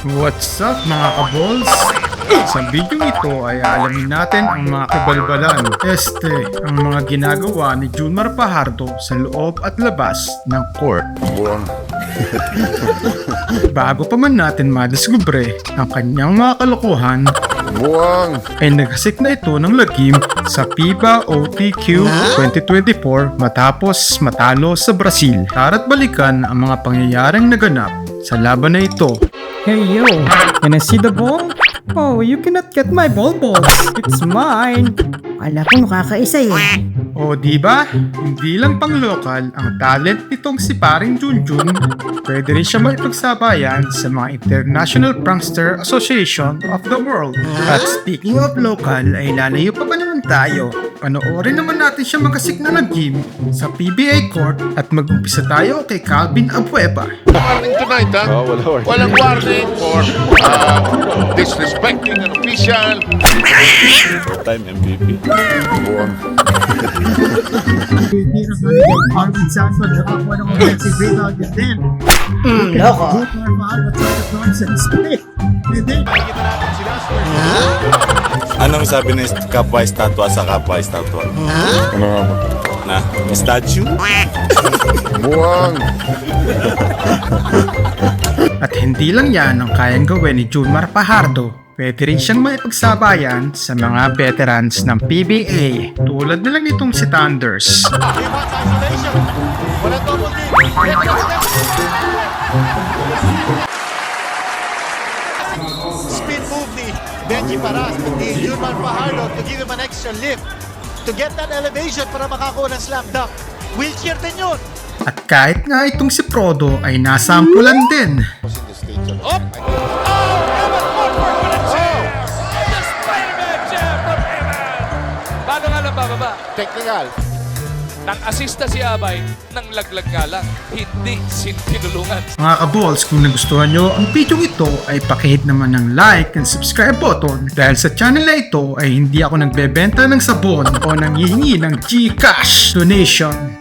What's up mga kabols? Sa video ito ay alamin natin ang mga kabalbalan, ang mga ginagawa ni Junmar Fajardo sa loob at labas ng court. Bago pa man natin madiskubre ang kanyang mga kalokohan, ay naghasik na ito ng lagim sa FIBA OTQ 2024 matapos matalo sa Brazil. Tara't balikan ang mga pangyayaring naganap sa laban na ito. Hey yo, can I see the ball? Oh, you cannot get my ball balls. It's mine. Kala ko nakakaisa eh. O diba? Hindi lang pang lokal ang talent nitong si paring Junjun, pwede rin siya makipagsabayan sa mga International Prankster Association of the World. At speaking of local, ay lalayo pa ba naman tayo? Panoorin naman natin siya magasik na nag-game sa PBA court at mag-umpisa tayo kay Calvin Abueva. Warning tonight, ha? Walang warning for disrespecting an official. Time MVP. Calvin Sanford nakakuha ng offensive rebound din. Loko. Anong sabi ng kapwa estatwa sa kapwa estatwa? Na? Statue? At hindi lang yan ang kayang gawin ni Junmar Fajardo. Pwede rin siyang maipagsabayan sa mga veterans ng PBA tulad na lang itong si Thunders. Spin move ni Benji Paras, ni Junmar Fajardo to give him an extra lift to get that elevation para makakuha ng slam dunk. Wheelchair din yun. At kahit nga itong si Prodo ay nasampulan din. Up! Paano nga lang bababa? Technical. Nang-assista si Abay, nang laglag nga lang, hindi tinulungan. Mga kabols, kung nagustuhan nyo ang video ito ay pakihit naman ng like and subscribe button dahil sa channel na ito ay hindi ako nagbebenta ng sabon o nanghihingi ng GCash donation.